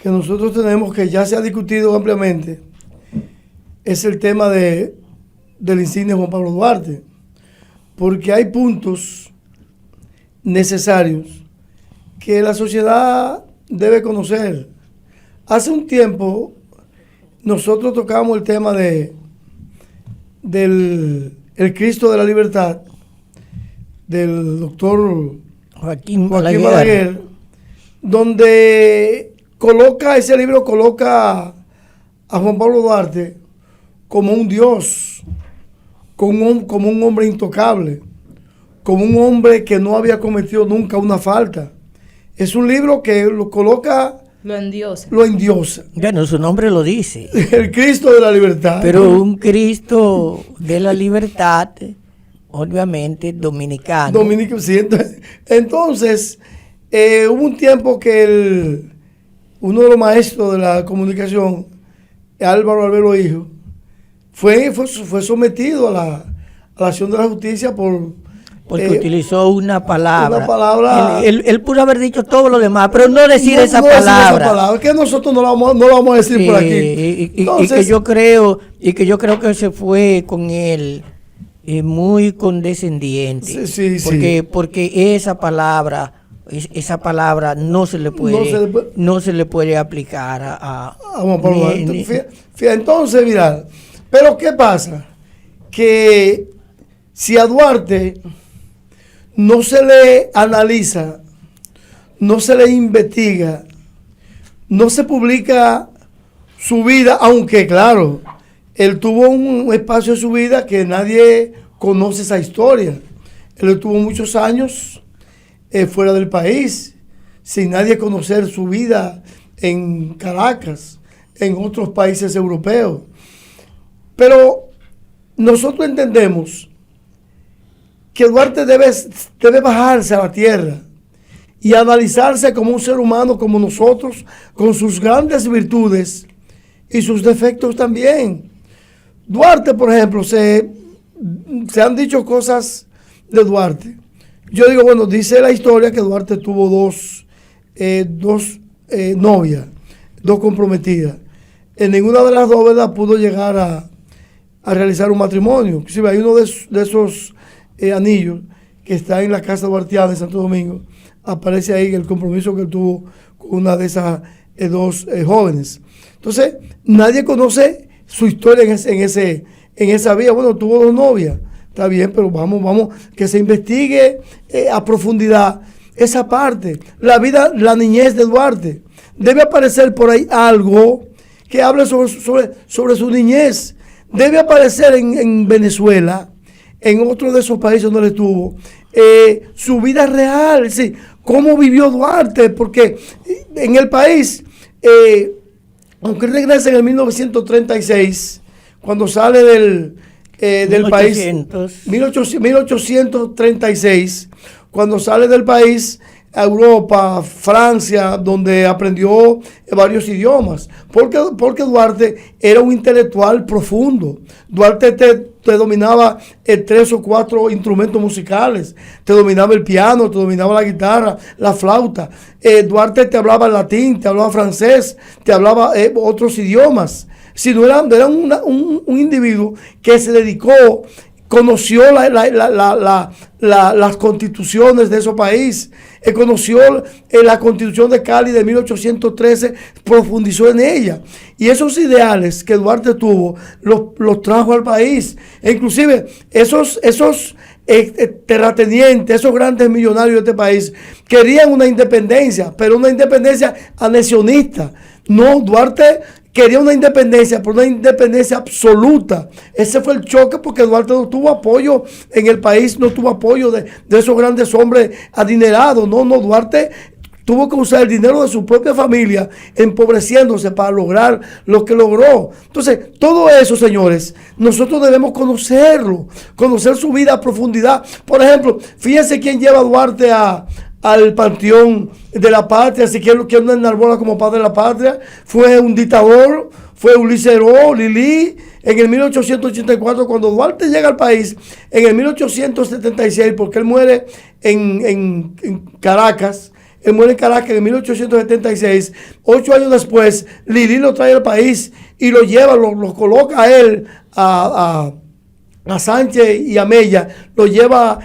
que nosotros tenemos, que ya se ha discutido ampliamente, es el tema del insigne Juan Pablo Duarte, porque hay puntos necesarios que la sociedad debe conocer. Hace un tiempo nosotros tocamos el tema del el Cristo de la Libertad, del doctor Joaquín Balaguer, donde ese libro coloca a Juan Pablo Duarte como un dios, como un hombre intocable, como un hombre que no había cometido nunca una falta. Es un libro que lo coloca, lo endiosa. Bueno, su nombre lo dice. El Cristo de la Libertad. Pero un Cristo de la Libertad, obviamente dominicano. Sí, entonces hubo un tiempo que uno de los maestros de la comunicación, Álvaro Albelo Hijo, fue sometido a la acción de la justicia porque utilizó una palabra. Una palabra. Él pudo haber dicho todo lo demás, pero no decir esa palabra. Es que nosotros no lo vamos a decir por aquí. Entonces, y que yo creo que se fue con él muy condescendiente. Porque esa palabra no se le puede aplicar a Juan Pablo. Entonces, mira, pero ¿qué pasa? Que si a Duarte no se le analiza, no se le investiga, no se publica su vida, aunque claro, él tuvo un espacio de su vida que nadie conoce esa historia. Él estuvo muchos años fuera del país, sin nadie conocer su vida en Caracas, en otros países europeos. Pero nosotros entendemos que Duarte debe bajarse a la tierra y analizarse como un ser humano como nosotros, con sus grandes virtudes y sus defectos también. Duarte, por ejemplo, se han dicho cosas de Duarte. Yo digo, bueno, dice la historia que Duarte tuvo dos novias, dos comprometidas. En ninguna de las dos, ¿verdad?, pudo llegar a realizar un matrimonio. Inclusive hay uno de esos anillos que está en la casa duartiana de Santo Domingo. Aparece ahí el compromiso que él tuvo con una de esas dos jóvenes. Entonces, nadie conoce su historia en esa vía. Bueno, tuvo dos novias. Está bien, pero vamos, que se investigue a profundidad esa parte. La niñez de Duarte. Debe aparecer por ahí algo que hable sobre su niñez. Debe aparecer en Venezuela, en otro de esos países donde él estuvo, su vida real, sí, cómo vivió Duarte, porque en el país, aunque regresa en el 1936, cuando sale del país, 1836, cuando sale del país a Europa, Francia, donde aprendió varios idiomas, porque Duarte era un intelectual profundo. Duarte te dominaba 3 o 4 instrumentos musicales, te dominaba el piano, te dominaba la guitarra, la flauta. Duarte te hablaba latín, te hablaba francés, te hablaba otros idiomas. Si no era un individuo que se dedicó, conoció las constituciones de ese país, conoció la constitución de Cali de 1813, profundizó en ella. Y esos ideales que Duarte tuvo, los trajo al país. E inclusive esos terratenientes, esos grandes millonarios de este país, querían una independencia, pero una independencia anexionista. No, Duarte quería una independencia, pero una independencia absoluta. Ese fue el choque, porque Duarte no tuvo apoyo en el país, no tuvo apoyo de esos grandes hombres adinerados. No, Duarte tuvo que usar el dinero de su propia familia, empobreciéndose para lograr lo que logró. Entonces, todo eso, señores, nosotros debemos conocerlo, conocer su vida a profundidad. Por ejemplo, fíjense quién lleva a Duarte al panteón de la patria, si quieren lo enarbola como padre de la patria. Fue un dictador, fue Ulises Heró, Lili, en el 1884, cuando Duarte llega al país, en el 1876, porque él muere en Caracas, él muere en Caracas en 1876. 8 años después, Lili lo trae al país y lo lleva, lo coloca a él, a Sánchez y a Mella, lo lleva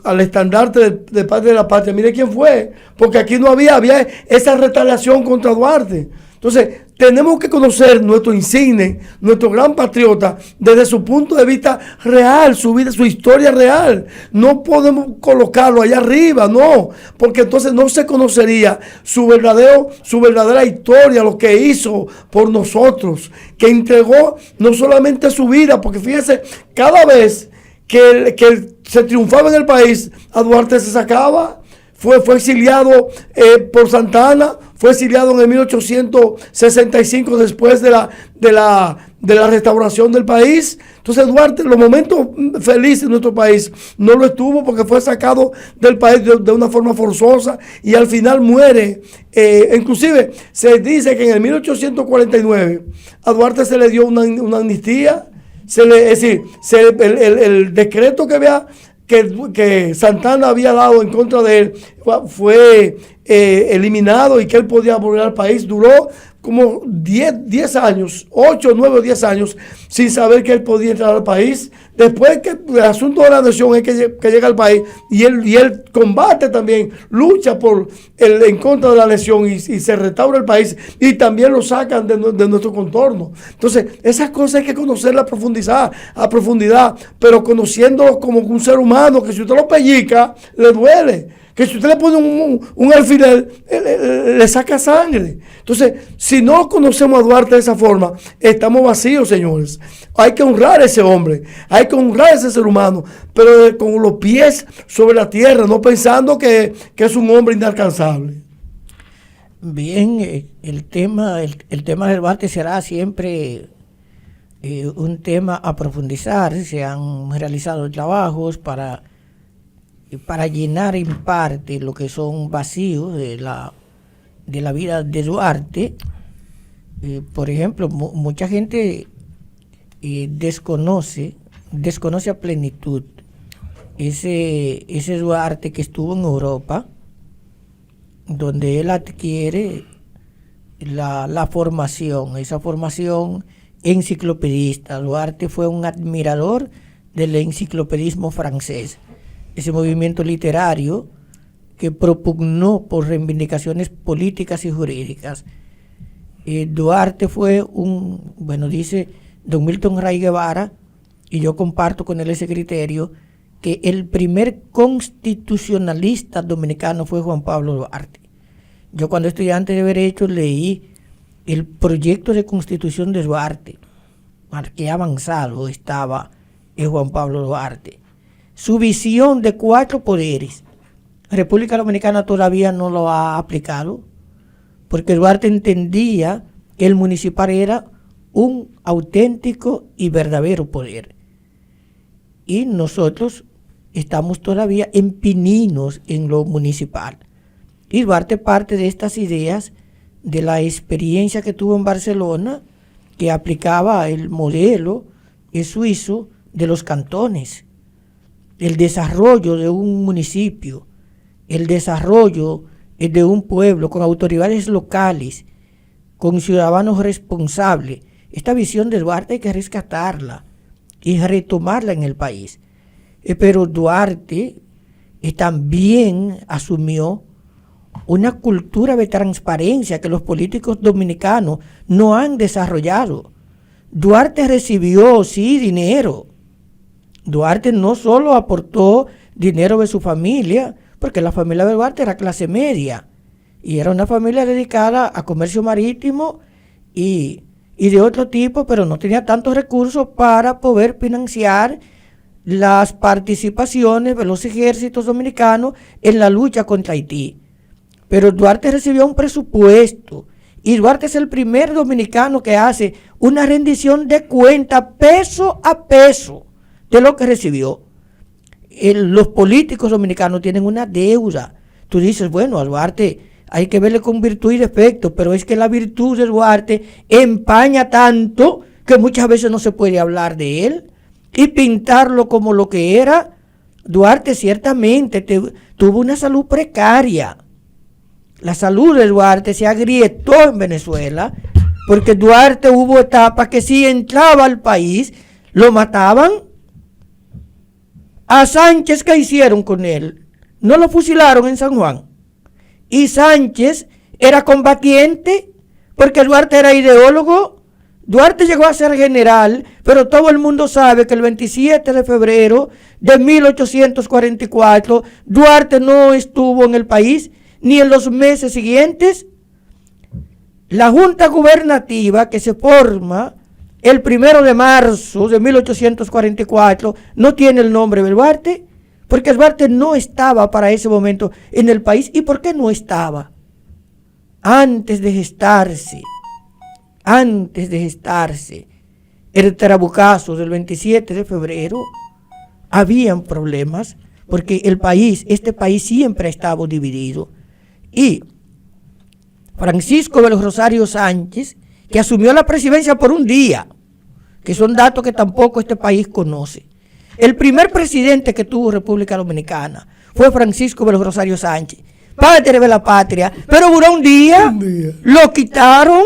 al estandarte del padre de la patria. Mire quién fue, porque aquí no había esa retaliación contra Duarte. Entonces, tenemos que conocer nuestro insigne, nuestro gran patriota, desde su punto de vista real, su vida, su historia real. No podemos colocarlo allá arriba, no, porque entonces no se conocería su verdadera historia, lo que hizo por nosotros, que entregó no solamente su vida, porque fíjense, cada vez que se triunfaba en el país, a Duarte se sacaba. Fue exiliado por Santa Anna, fue exiliado en el 1865 después de la restauración del país. Entonces Duarte, los momentos felices de nuestro país, no lo estuvo porque fue sacado del país de una forma forzosa y al final muere. Inclusive se dice que en el 1849 a Duarte se le dio una amnistía, es decir, el decreto que Santa Anna había dado en contra de él fue eliminado y que él podía volver al país. Duró como 10 años, 8, 9 o 10 años sin saber que él podía entrar al país. Después que el asunto de la nación es que llega al país y él combate también, lucha en contra de la nación y se restaura el país y también lo sacan de nuestro contorno. Entonces, esas cosas hay que conocerlas a profundidad, pero conociéndolo como un ser humano que si usted lo pellica, le duele. Que si usted le pone un alfiler, le saca sangre. Entonces, si no conocemos a Duarte de esa forma, estamos vacíos, señores. Hay que honrar a ese hombre, hay que honrar a ese ser humano, pero con los pies sobre la tierra, no pensando que es un hombre inalcanzable. Bien, el tema del Duarte será siempre un tema a profundizar. Se han realizado trabajos para llenar en parte lo que son vacíos de la vida de Duarte. Por ejemplo, mucha gente desconoce a plenitud ese Duarte que estuvo en Europa, donde él adquiere esa formación enciclopedista. Duarte fue un admirador del enciclopedismo francés, ese movimiento literario que propugnó por reivindicaciones políticas y jurídicas. Duarte fue dice don Milton Ray Guevara, y yo comparto con él ese criterio, que el primer constitucionalista dominicano fue Juan Pablo Duarte. Yo cuando estudiante de Derecho leí el proyecto de constitución de Duarte, qué avanzado estaba Juan Pablo Duarte. Su visión de 4 poderes, República Dominicana todavía no lo ha aplicado, porque Duarte entendía que el municipal era un auténtico y verdadero poder. Y nosotros estamos todavía en pininos en lo municipal. Y Duarte parte de estas ideas de la experiencia que tuvo en Barcelona, que aplicaba el modelo suizo de los cantones. El desarrollo de un municipio, el desarrollo de un pueblo con autoridades locales, con ciudadanos responsables. Esta visión de Duarte hay que rescatarla y retomarla en el país. Pero Duarte también asumió una cultura de transparencia que los políticos dominicanos no han desarrollado. Duarte recibió, sí, dinero. Duarte no solo aportó dinero de su familia, porque la familia de Duarte era clase media y era una familia dedicada a comercio marítimo y de otro tipo, pero no tenía tantos recursos para poder financiar las participaciones de los ejércitos dominicanos en la lucha contra Haití. Pero Duarte recibió un presupuesto y Duarte es el primer dominicano que hace una rendición de cuenta peso a peso de lo que recibió. Los políticos dominicanos tienen una deuda. Tú dices, bueno, a Duarte hay que verle con virtud y defecto, pero es que la virtud de Duarte empaña tanto que muchas veces no se puede hablar de él y pintarlo como lo que era. Duarte ciertamente tuvo una salud precaria. la salud de Duarte se agrietó en Venezuela, porque Duarte hubo etapas que si entraba al país, lo mataban. A Sánchez, ¿qué hicieron con él? No lo fusilaron en San Juan. Y Sánchez era combatiente, porque Duarte era ideólogo. Duarte llegó a ser general, pero todo el mundo sabe que el 27 de febrero de 1844, Duarte no estuvo en el país, ni en los meses siguientes. La Junta Gubernativa que se forma el 1 de marzo de 1844 no tiene el nombre de Duarte, porque Duarte no estaba para ese momento en el país. ¿Y por qué no estaba? Antes de gestarse el trabucazo del 27 de febrero, habían problemas, porque este país siempre ha estado dividido. Y Francisco de los Rosario Sánchez, que asumió la presidencia por un día, que son datos que tampoco este país conoce. El primer presidente que tuvo República Dominicana fue Francisco de los Rosario Sánchez, padre de la patria, pero duró un día, lo quitaron,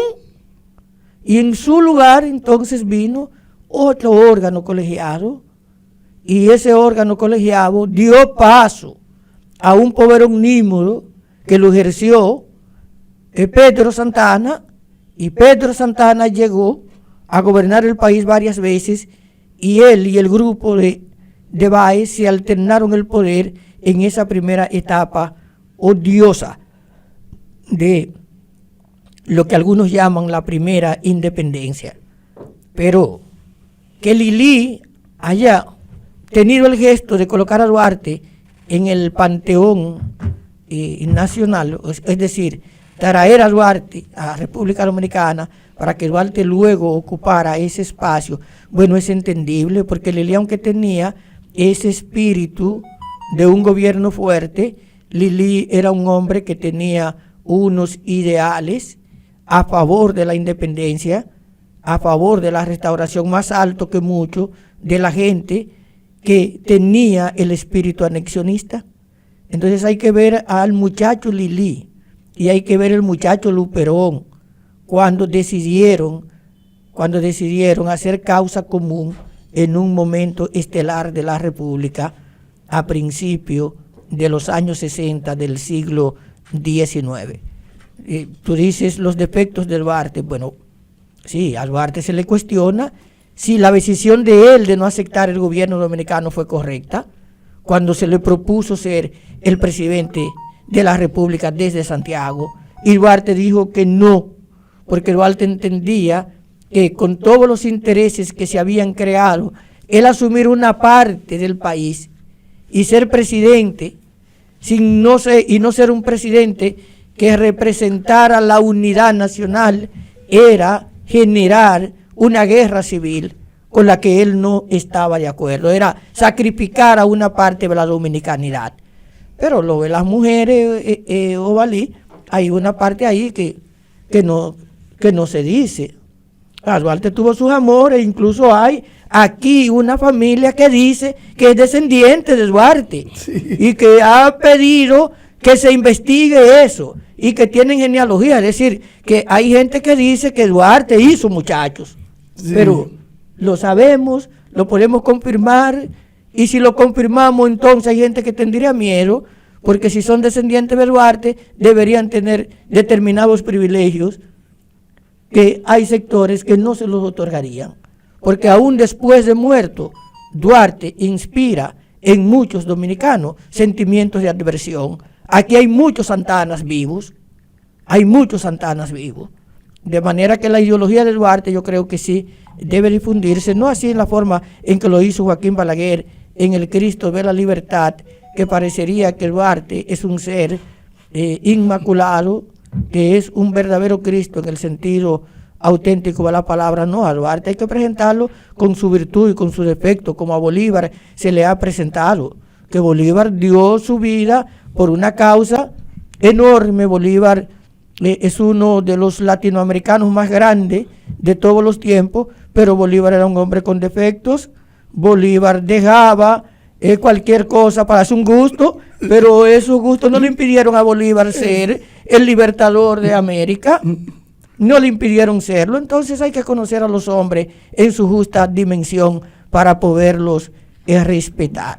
y en su lugar entonces vino otro órgano colegiado, y ese órgano colegiado dio paso a un poder omnímodo que lo ejerció Pedro Santana, y Pedro Santana llegó a gobernar el país varias veces, y él y el grupo de Báez se alternaron el poder en esa primera etapa odiosa de lo que algunos llaman la primera independencia. Pero que Lili haya tenido el gesto de colocar a Duarte en el panteón nacional, es decir, traer a Duarte a República Dominicana para que Duarte luego ocupara ese espacio, bueno, es entendible, porque Lili, aunque tenía ese espíritu de un gobierno fuerte, Lili era un hombre que tenía unos ideales a favor de la independencia, a favor de la restauración, más alto que mucho de la gente que tenía el espíritu anexionista. Entonces hay que ver al muchacho Lili y hay que ver el muchacho Luperón cuando decidieron hacer causa común en un momento estelar de la República a principios de los años 60 del siglo XIX. Tú dices los defectos de Duarte. Bueno, sí, a Duarte se le cuestiona si la decisión de él de no aceptar el gobierno dominicano fue correcta, cuando se le propuso ser el presidente de la República desde Santiago, y Duarte dijo que no, porque Duarte entendía que con todos los intereses que se habían creado, él asumir una parte del país y ser presidente, y no ser un presidente que representara la unidad nacional, era generar una guerra civil con la que él no estaba de acuerdo, era sacrificar a una parte de la dominicanidad. Pero lo de las mujeres, Ovalí, hay una parte ahí que no se dice. Duarte tuvo sus amores, incluso hay aquí una familia que dice que es descendiente de Duarte, sí, y que ha pedido que se investigue eso y que tienen genealogía. Es decir, que hay gente que dice que Duarte hizo muchachos, sí, pero lo sabemos, lo podemos confirmar, y si lo confirmamos, entonces hay gente que tendría miedo, porque si son descendientes de Duarte deberían tener determinados privilegios que hay sectores que no se los otorgarían, porque aún después de muerto, Duarte inspira en muchos dominicanos sentimientos de adversión. Aquí hay muchos Santanas vivos, de manera que la ideología de Duarte yo creo que sí debe difundirse, no así en la forma en que lo hizo Joaquín Balaguer en El Cristo de la Libertad, que parecería que Duarte es un ser inmaculado, que es un verdadero Cristo en el sentido auténtico de la palabra. No, a Duarte hay que presentarlo con su virtud y con su defecto, como a Bolívar se le ha presentado, que Bolívar dio su vida por una causa enorme. Bolívar es uno de los latinoamericanos más grandes de todos los tiempos, pero Bolívar era un hombre con defectos. Bolívar dejaba cualquier cosa para hacer un gusto, pero esos gustos no le impidieron a Bolívar ser el libertador de América, no le impidieron serlo. Entonces hay que conocer a los hombres en su justa dimensión para poderlos respetar.